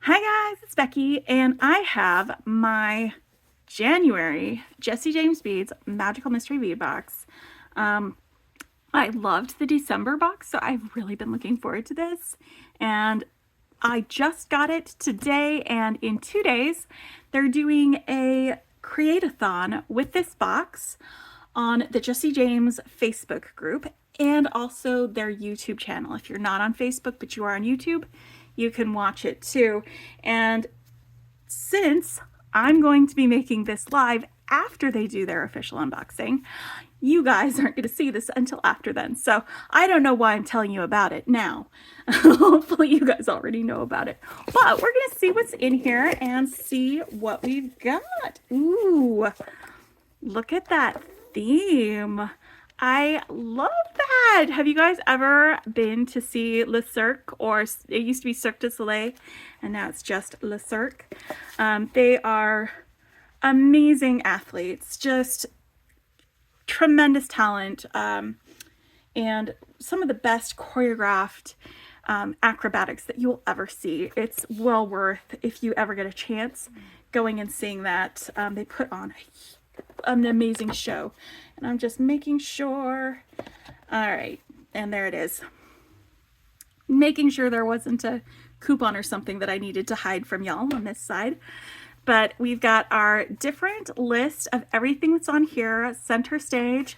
Hi guys, it's Becky, and I have my January Jesse James Beads Magical Mystery Bead Box. I loved the December box, so I've really been looking forward to this. And I just got it today, and in 2 days, they're doing a create-a-thon with this box on the Jesse James Facebook group and also their YouTube channel. If you're not on Facebook but you are on YouTube, you can watch it too. And since I'm going to be making this live after they do their official unboxing, you guys aren't going to see this until after then. So I don't know why I'm telling you about it now. Hopefully you guys already know about it. But we're going to see what's in here and see what we've got. Ooh, look at that theme. I love that. Have you guys ever been to see Le Cirque, or it used to be Cirque du Soleil and now it's just Le Cirque? They are amazing athletes, just tremendous talent, and some of the best choreographed acrobatics that you will ever see. It's well worth, if you ever get a chance, going and seeing that. They put on an amazing show, and I'm just making sure. All right, and there it is. Making sure there wasn't a coupon or something that I needed to hide from y'all on this side. But we've got our different list of everything that's on here. Center stage,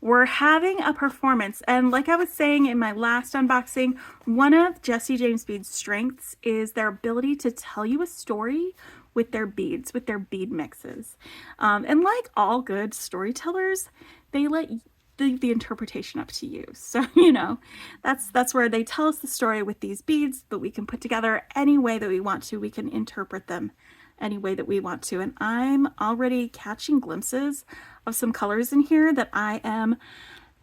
we're having a performance, and like I was saying in my last unboxing, one of Jesse James Bead's strengths is their ability to tell you a story with their beads, with their bead mixes. And like all good storytellers, they let the interpretation up to you. So, you know, that's where they tell us the story with these beads, but we can put together any way that we want to. We can interpret them any way that we want to. And I'm already catching glimpses of some colors in here that I am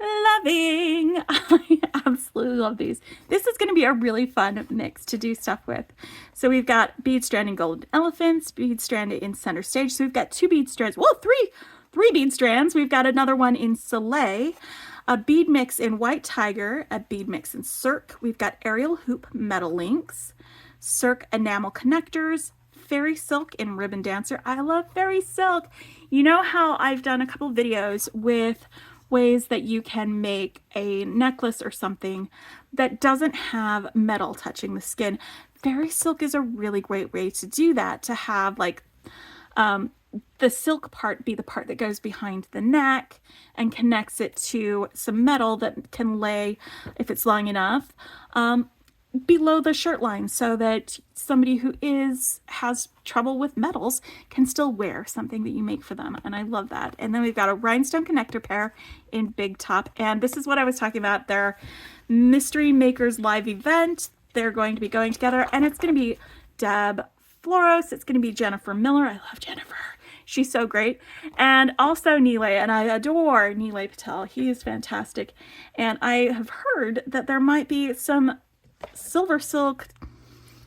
loving. I absolutely love these. This is going to be a really fun mix to do stuff with. So we've got bead strand in golden elephants, bead strand in center stage. So we've got two bead strands. Whoa, three bead strands. We've got another one in Soleil, a bead mix in white tiger, a bead mix in Cirque. We've got aerial hoop metal links, Cirque enamel connectors, fairy silk in ribbon dancer. I love fairy silk. You know how I've done a couple videos with ways that you can make a necklace or something that doesn't have metal touching the skin. Fairy silk is a really great way to do that, to have like the silk part be the part that goes behind the neck and connects it to some metal that can lay, if it's long enough, below the shirt line, so that somebody who has trouble with metals can still wear something that you make for them. And I love that. And then we've got a rhinestone connector pair in Big Top, and this is what I was talking about, their Mystery Makers live event. They're going to be going together, and it's going to be Deb Floros, it's going to be Jennifer Miller. I love Jennifer, she's so great, and also Nilay, and I adore Nilay Patel. He is fantastic. And I have heard that there might be some silver silk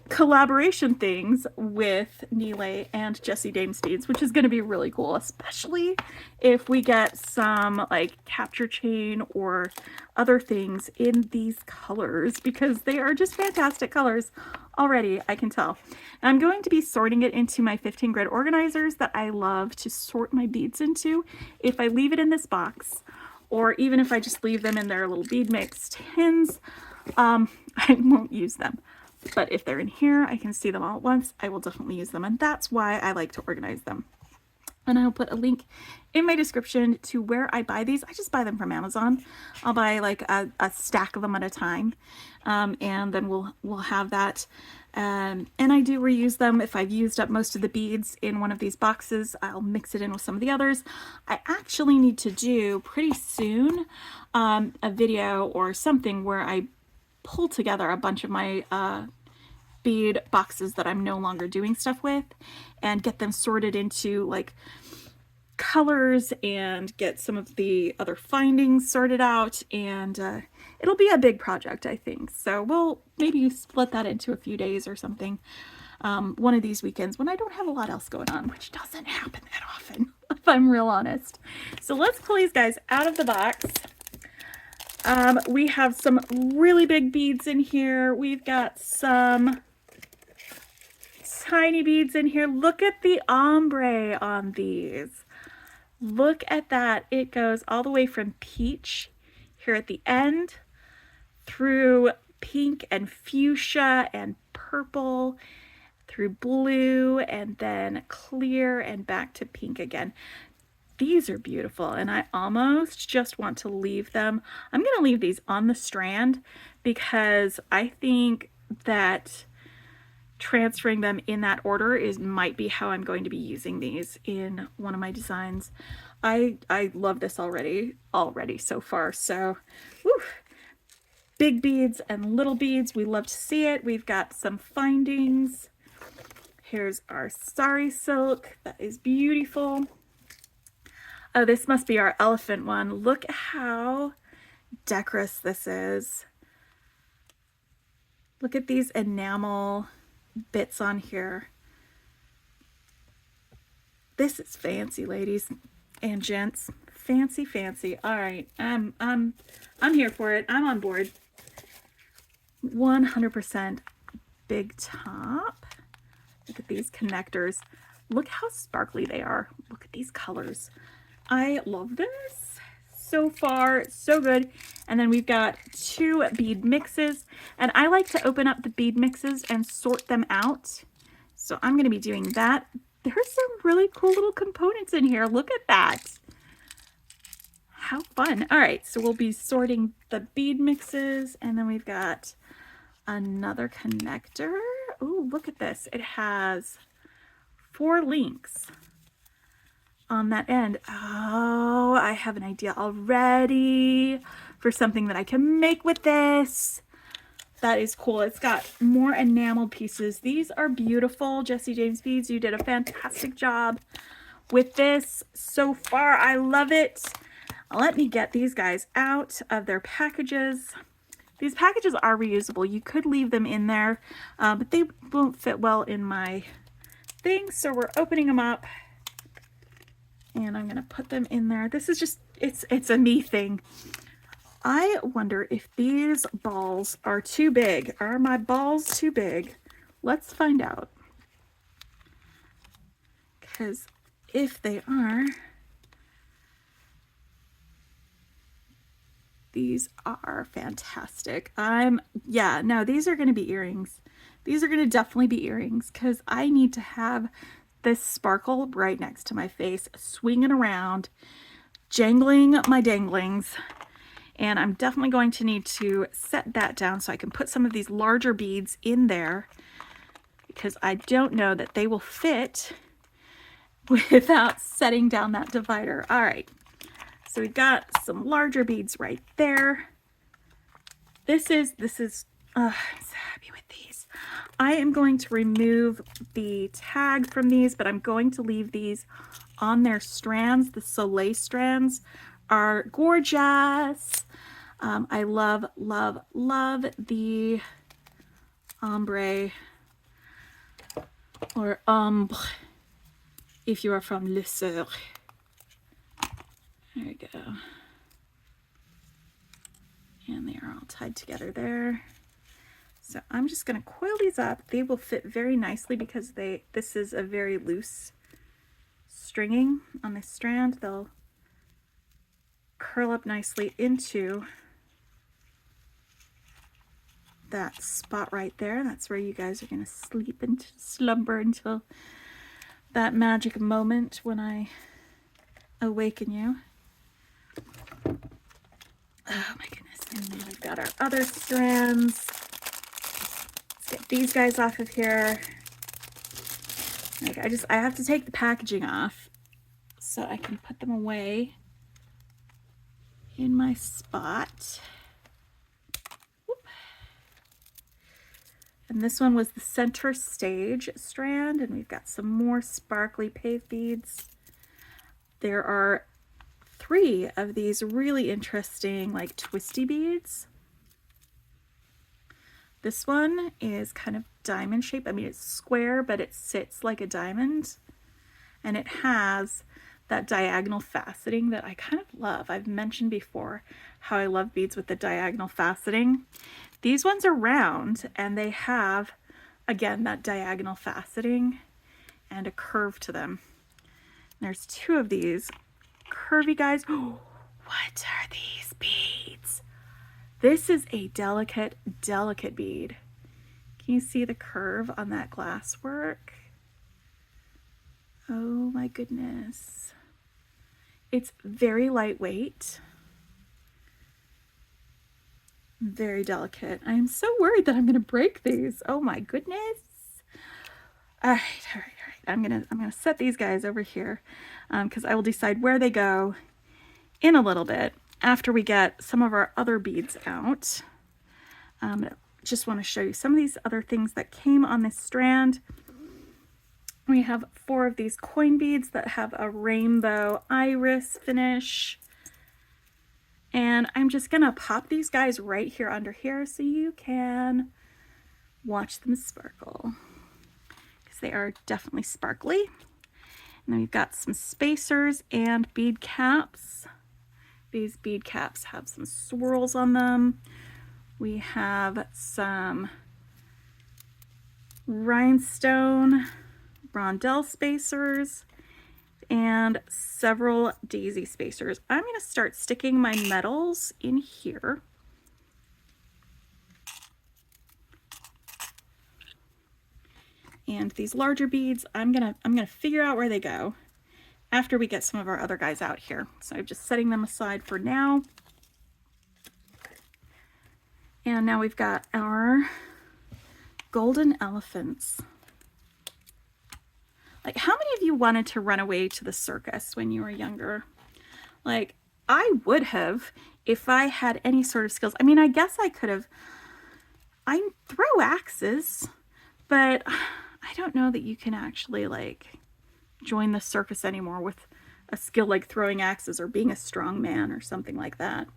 collaboration things with Nilay and Jesse James Beads, which is going to be really cool, especially if we get some like capture chain or other things in these colors, because they are just fantastic colors already, I can tell. And I'm going to be sorting it into my 15 grid organizers that I love to sort my beads into. If I leave it in this box, or even if I just leave them in their little bead mix tins, I won't use them. But if they're in here, I can see them all at once, I will definitely use them. And that's why I like to organize them. And I'll put a link in my description to where I buy these. I just buy them from Amazon. I'll buy like a stack of them at a time. And then we'll have that. And I do reuse them. If I've used up most of the beads in one of these boxes, I'll mix it in with some of the others. I actually need to do pretty soon a video or something where I pull together a bunch of my bead boxes that I'm no longer doing stuff with and get them sorted into like colors and get some of the other findings sorted out, and it'll be a big project, I think. So we'll maybe split that into a few days or something, one of these weekends when I don't have a lot else going on, which doesn't happen that often, if I'm real honest. So let's pull these guys out of the box. We have some really big beads in here. We've got some tiny beads in here. Look at the ombre on these. Look at that. It goes all the way from peach here at the end through pink and fuchsia and purple, through blue, and then clear and back to pink again. These are beautiful, and I almost just want to leave them. I'm going to leave these on the strand because I think that transferring them in that order might be how I'm going to be using these in one of my designs. I love this already so far. So, whew. Big beads and little beads, we love to see it. We've got some findings. Here's our sari silk. That is beautiful. Oh, this must be our elephant one. Look how decorous this is. Look at these enamel bits on here. This is fancy, ladies and gents. Fancy, fancy. All right, I'm here for it. I'm on board. 100% big top. Look at these connectors. Look how sparkly they are. Look at these colors. I love this. So far, so good. And then we've got 2 bead mixes, and I like to open up the bead mixes and sort them out. So I'm going to be doing that. There's some really cool little components in here. Look at that. How fun. All right, so we'll be sorting the bead mixes, and then we've got another connector. Ooh, look at this. It has 4 links on that end. Oh, I have an idea already for something that I can make with this. That is cool. It's got more enameled pieces. These are beautiful. Jessie James Beads, you did a fantastic job with this so far. I love it. Let me get these guys out of their packages. These packages are reusable. You could leave them in there, but they won't fit well in my thing. So we're opening them up, and I'm gonna put them in there. This is just, it's a me thing. I wonder if these balls are too big. Are my balls too big? Let's find out. Because if they are, these are fantastic. Yeah, no, these are going to be earrings. These are going to definitely be earrings because I need to have this sparkle right next to my face, swinging around, jangling my danglings. And I'm definitely going to need to set that down so I can put some of these larger beads in there because I don't know that they will fit without setting down that divider. All right. So we've got some larger beads right there. I'm so happy with these. I am going to remove the tag from these, but I'm going to leave these on their strands. The Soleil strands are gorgeous. I love, love, love the ombre or ombre if you are from Le Cirque. There we go. And they are all tied together there. So I'm just going to coil these up. They will fit very nicely because this is a very loose stringing on this strand. They'll curl up nicely into that spot right there. That's where you guys are going to sleep and slumber until that magic moment when I awaken you. Oh my goodness. And then we've got our other strands. Let's get these guys off of here. Like I have to take the packaging off so I can put them away in my spot. Whoop. And this one was the center stage strand, and we've got some more sparkly pave beads. There are 3 of these really interesting like twisty beads. This one is kind of diamond shaped. I mean, it's square, but it sits like a diamond, and it has that diagonal faceting that I kind of love. I've mentioned before how I love beads with the diagonal faceting. These ones are round, and they have again, that diagonal faceting and a curve to them. There's two of these curvy guys. What are these beads? This is a delicate, delicate bead. Can you see the curve on that glass work? Oh my goodness. It's very lightweight. Very delicate. I am so worried that I'm going to break these. Oh my goodness. All right. I'm gonna set these guys over here because I will decide where they go in a little bit after we get some of our other beads out. Just want to show you some of these other things that came on this strand. We have 4 of these coin beads that have a rainbow iris finish. And I'm just gonna pop these guys right here under here so you can watch them sparkle. They are definitely sparkly. And then we've got some spacers and bead caps. These bead caps have some swirls on them. We have some rhinestone rondelle spacers and several daisy spacers. I'm going to start sticking my metals in here. And these larger beads, I'm gonna figure out where they go after we get some of our other guys out here. So I'm just setting them aside for now. And now we've got our golden elephants. Like, how many of you wanted to run away to the circus when you were younger? Like, I would have if I had any sort of skills. I mean, I guess I could have. I throw axes, but I don't know that you can actually like join the circus anymore with a skill like throwing axes or being a strong man or something like that.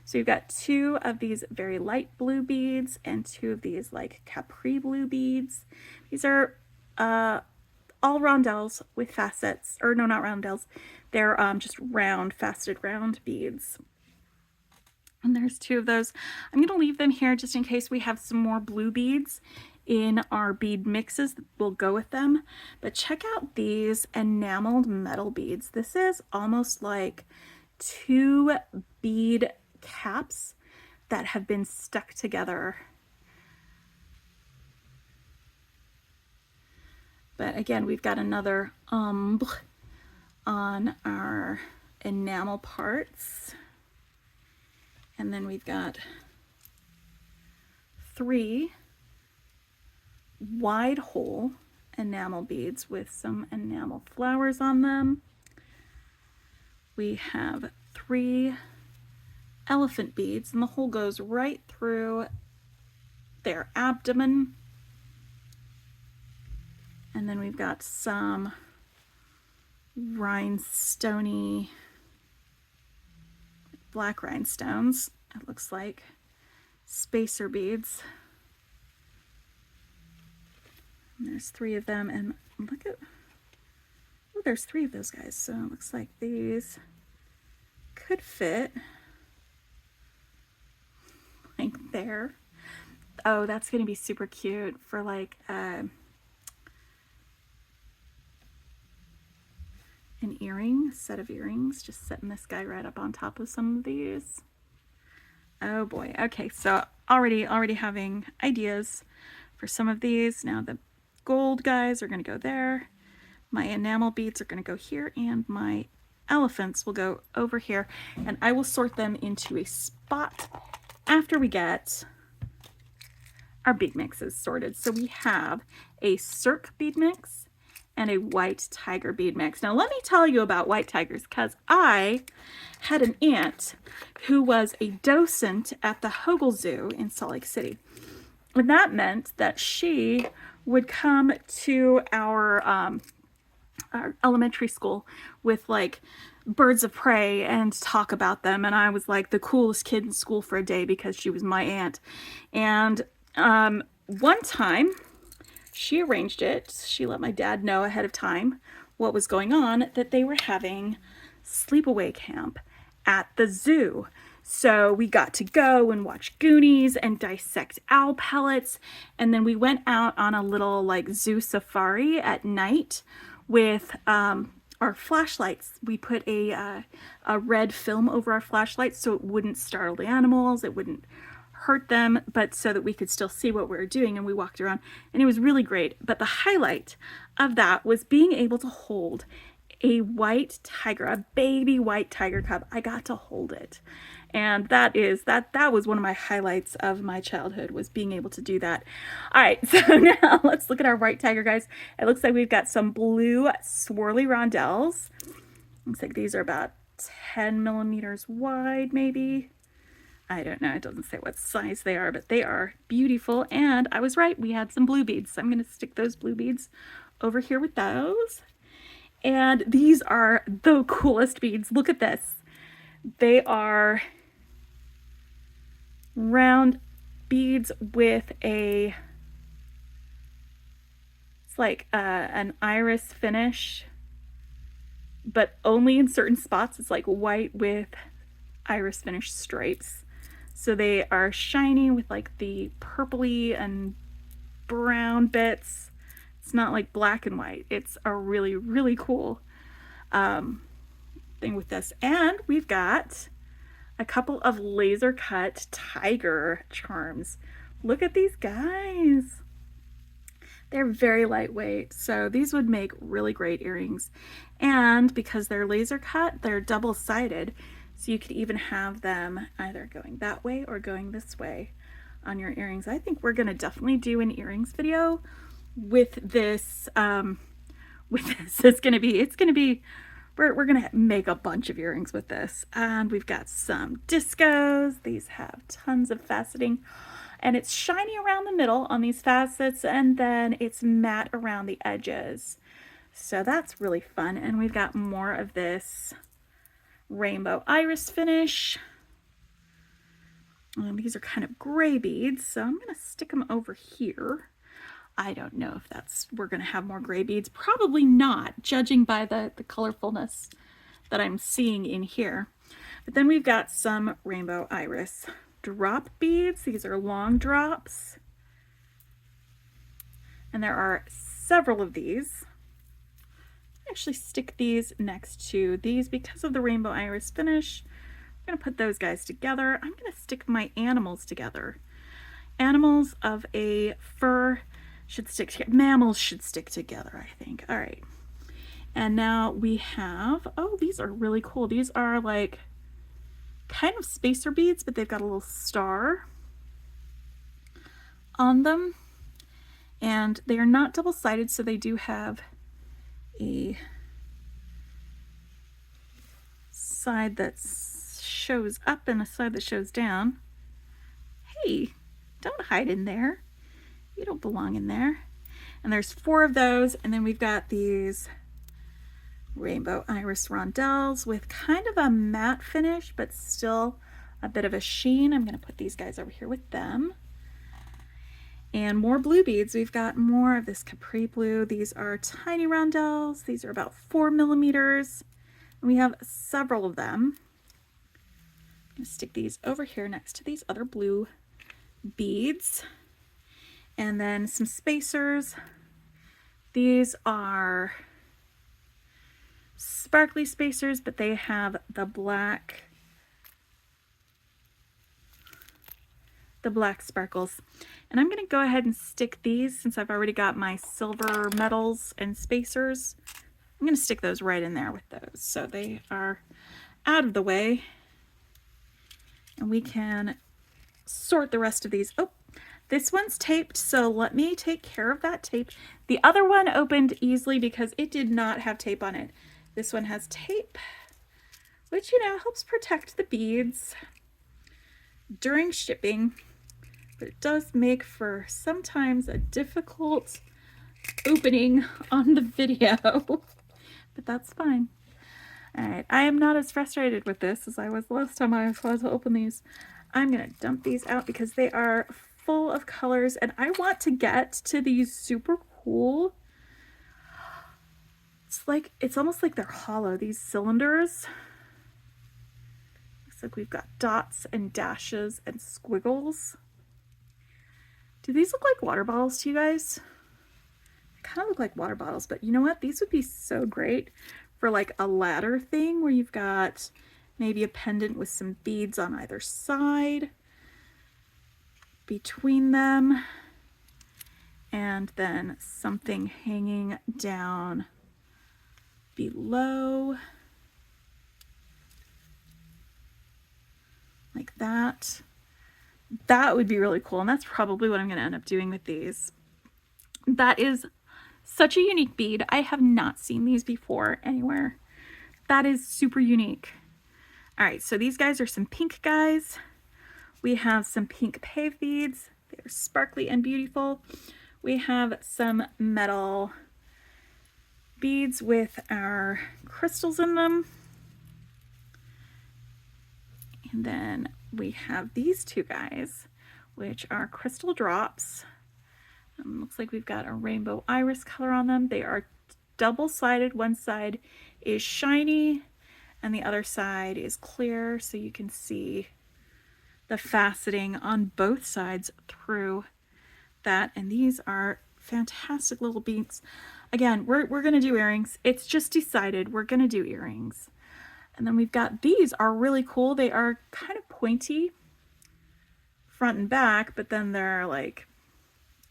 So you've got 2 of these very light blue beads and 2 of these like capri blue beads. These are all rondelles with facets, or no, not rondelles. They're just round, faceted round beads. And there's 2 of those. I'm going to leave them here just in case we have some more blue beads in our bead mixes that will go with them. But check out these enameled metal beads. This is almost like 2 bead caps that have been stuck together. But again, we've got another ombre on our enamel parts. And then we've got 3 wide hole enamel beads with some enamel flowers on them. We have 3 elephant beads, and the hole goes right through their abdomen. And then we've got some rhinestoney, black rhinestones, it looks like, spacer beads. And there's 3 of them, and look at, oh, there's 3 of those guys. So it looks like these could fit like there. Oh, that's going to be super cute for like an earring, set of earrings, just setting this guy right up on top of some of these. Oh boy. Okay, so already having ideas for some of these. Now the gold guys are going to go there. My enamel beads are going to go here, and my elephants will go over here, and I will sort them into a spot after we get our bead mixes sorted. So we have a Cirque bead mix and a white tiger bead mix. Now let me tell you about white tigers, because I had an aunt who was a docent at the Hogle Zoo in Salt Lake City. And that meant that she would come to our elementary school with like birds of prey and talk about them. And I was like the coolest kid in school for a day because she was my aunt. And one time she arranged it. She let my dad know ahead of time what was going on, that they were having sleepaway camp at the zoo. So we got to go and watch Goonies and dissect owl pellets. And then we went out on a little like zoo safari at night with our flashlights. We put a red film over our flashlights so it wouldn't startle the animals, it wouldn't hurt them, but so that we could still see what we were doing. And we walked around and it was really great. But the highlight of that was being able to hold a white tiger, a baby white tiger cub. I got to hold it. And that was one of my highlights of my childhood, was being able to do that. All right, so now let's look at our white tiger, guys. It looks like we've got some blue swirly rondelles. Looks like these are about 10 millimeters wide, maybe. I don't know, it doesn't say what size they are, but they are beautiful. And I was right, we had some blue beads. So I'm gonna stick those blue beads over here with those. And these are the coolest beads. Look at this. They are round beads with it's like an iris finish, but only in certain spots. It's like white with iris finish stripes. So they are shiny with like the purpley and brown bits. It's not like black and white. It's a really, really cool thing with this. And we've got a couple of laser cut tiger charms. Look at these guys. They're very lightweight, so these would make really great earrings. And because they're laser cut, they're double-sided, so you could even have them either going that way or going this way on your earrings. I think we're gonna definitely do an earrings video with this. It's gonna be we're gonna make a bunch of earrings with this. And we've got some discos. These have tons of faceting, and it's shiny around the middle on these facets, and then it's matte around the edges. So that's really fun. And we've got more of this rainbow iris finish. These are kind of gray beads, so I'm gonna stick them over here. I don't know if we're gonna have more gray beads. Probably not, judging by the colorfulness that I'm seeing in here. But then we've got some rainbow iris drop beads. These are long drops. And there are several of these. I actually stick these next to these because of the rainbow iris finish. I'm gonna put those guys together. I'm gonna stick my animals together. Animals of a fur should stick together. Mammals should stick together, I think. All right. And now we have, oh, these are really cool. These are like kind of spacer beads, but they've got a little star on them. And they are not double-sided, so they do have a side that shows up and a side that shows down. Hey, don't hide in there. You don't belong in there. And there's 4 of those, and then we've got these rainbow iris rondelles with kind of a matte finish, but still a bit of a sheen. I'm gonna put these guys over here with them. And more blue beads. We've got more of this capri blue. These are tiny rondelles. These are about 4 millimeters. And we have several of them. I'm gonna stick these over here next to these other blue beads. And then some spacers. These are sparkly spacers, but they have the black sparkles. And I'm gonna go ahead and stick these, since I've already got my silver metals and spacers. I'm gonna stick those right in there with those, so they are out of the way. And we can sort the rest of these. Oh, this one's taped, so let me take care of that tape. The other one opened easily because it did not have tape on it. This one has tape, which, you know, helps protect the beads during shipping, but it does make for sometimes a difficult opening on the video, but that's fine. All right, I am not as frustrated with this as I was the last time I was to open these. I'm gonna dump these out because they are full of colors, and I want to get to these super cool. It's almost like they're hollow, these cylinders. like we've got dots and dashes and squiggles. Do these look like water bottles to you guys? They kind of look like water bottles, but you know what? These would be so great for like a ladder thing where you've got maybe a pendant with some beads on either side between them, and then something hanging down below like that. That would be really cool, and that's probably what I'm going to end up doing with these. That is such a unique bead. I have not seen these before anywhere. That is super unique. All right, so these guys are some pink guys. We have some pink pave beads. They're sparkly and beautiful. We have some metal beads with our crystals in them. And then we have these two guys, which are crystal drops. Looks like we've got a rainbow iris color on them. They are double-sided. One side is shiny and the other side is clear, so you can see the faceting on both sides through that. And these are fantastic little beads. Again, we're going to do earrings. It's just decided we're going to do earrings. And then we've got these are really cool. They are kind of pointy front and back, but then they're like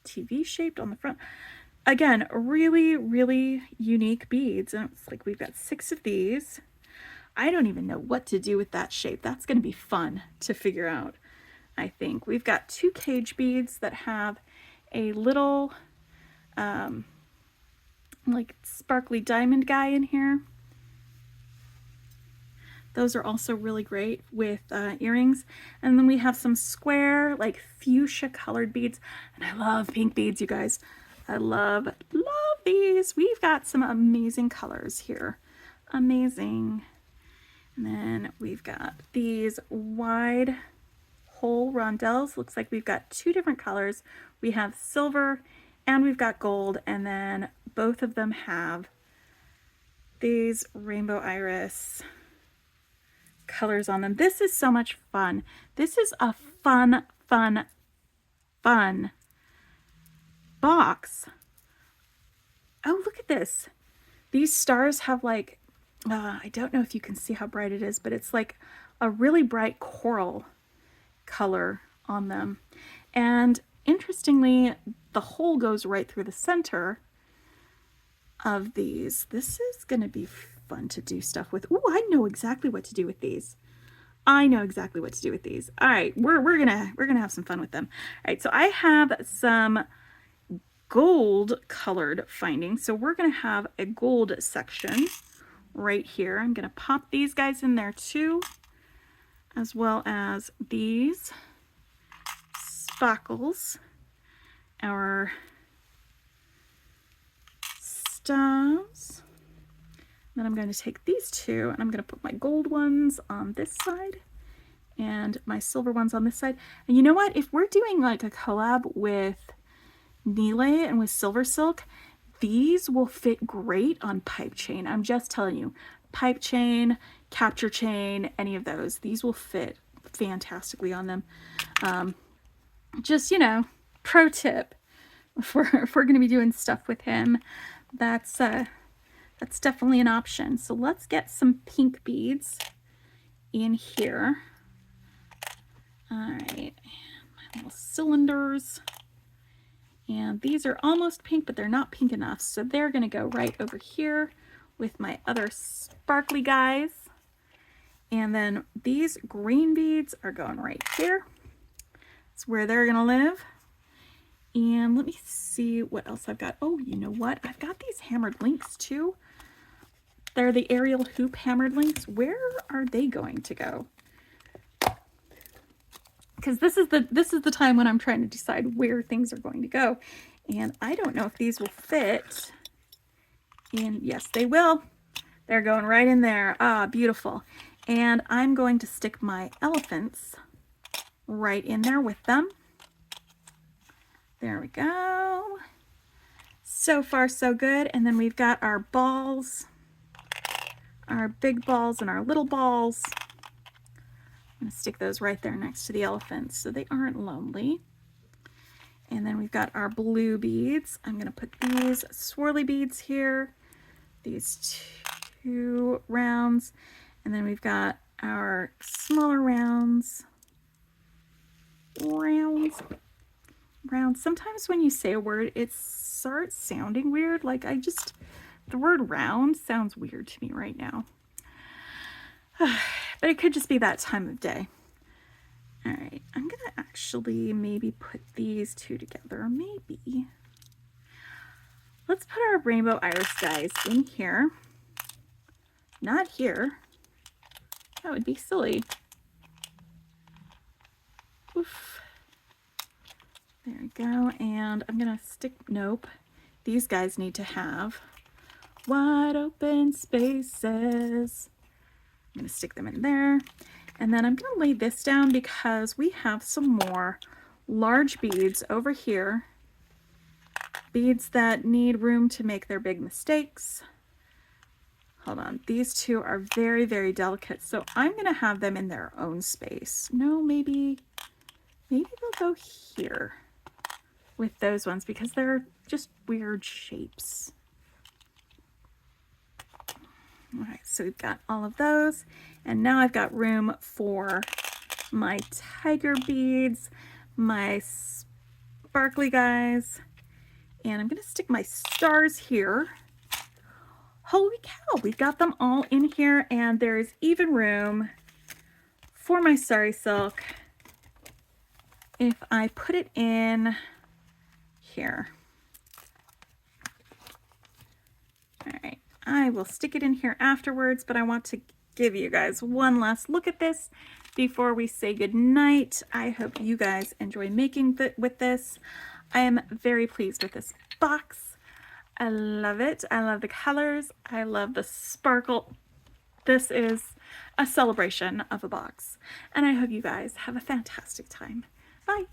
TV shaped on the front. Again, really, really unique beads. And it's like we've got 6 of these. I don't even know what to do with that shape. That's going to be fun to figure out, I think. We've got 2 cage beads that have a little like sparkly diamond guy in here. Those are also really great with earrings. And then we have some square, like fuchsia colored beads. And I love pink beads, you guys. I love these. We've got some amazing colors here. Amazing. And then we've got these wide hole rondelles. Looks like we've got 2 different colors. We have silver and we've got gold. And then both of them have these rainbow iris colors on them. This is so much fun. This is a fun box. Oh, look at this. These stars have like, I don't know if you can see how bright it is, but it's like a really bright coral color on them. And interestingly, the hole goes right through the center of these. This is going to be fun to do stuff with. Oh, I know exactly what to do with these. I know exactly what to do with these. All right, we're gonna have some fun with them. All right, so I have some gold colored findings. So we're gonna have a gold section right here. I'm gonna pop these guys in there too, as well as these sparkles, our stars. Then I'm going to take these 2 and I'm going to put my gold ones on this side and my silver ones on this side. And you know what? If we're doing like a collab with Nile and with Silver Silk, these will fit great on pipe chain. I'm just telling you, pipe chain, capture chain, any of those. These will fit fantastically on them. Just, you know, pro tip, if we're going to be doing stuff with him, that's definitely an option. So let's get some pink beads in here. All right, my little cylinders. And these are almost pink, but they're not pink enough. So they're gonna go right over here with my other sparkly guys. And then these green beads are going right here. It's where they're gonna live. And let me see what else I've got. Oh, you know what? I've got these hammered links too. They're the aerial hoop hammered links. Where are they going to go? Because this is the time when I'm trying to decide where things are going to go. And I don't know if these will fit in. Yes, they will. They're going right in there. Ah, beautiful. And I'm going to stick my elephants right in there with them. There we go. So far, so good. And then we've got our balls, our big balls and our little balls going to stick those right there next to the elephants so they aren't lonely. And then we've got our blue beads. I'm going to put these swirly beads here, these 2 rounds, and then we've got our smaller rounds. Sometimes when you say a word, it starts sounding weird. Like the word round sounds weird to me right now. But it could just be that time of day. All right, I'm gonna actually maybe put these 2 together. Maybe. Let's put our rainbow iris guys in here. Not here. That would be silly. Oof. There we go. And I'm gonna stick, nope. These guys need to have wide open spaces. I'm gonna stick them in there. And then I'm gonna lay this down because we have some more large beads over here. Beads that need room to make their big mistakes. Hold on, these 2 are very, very delicate, so I'm gonna have them in their own space. No, maybe they'll go here with those ones because they're just weird shapes. All right, so we've got all of those, and now I've got room for my tiger beads, my sparkly guys, and I'm gonna stick my stars here. Holy cow, we've got them all in here, and there's even room for my starry silk if I put it in here. All right, I will stick it in here afterwards, but I want to give you guys one last look at this before we say good night. I hope you guys enjoy making with this. I am very pleased with this box. I love it. I love the colors. I love the sparkle. This is a celebration of a box. And I hope you guys have a fantastic time. Bye.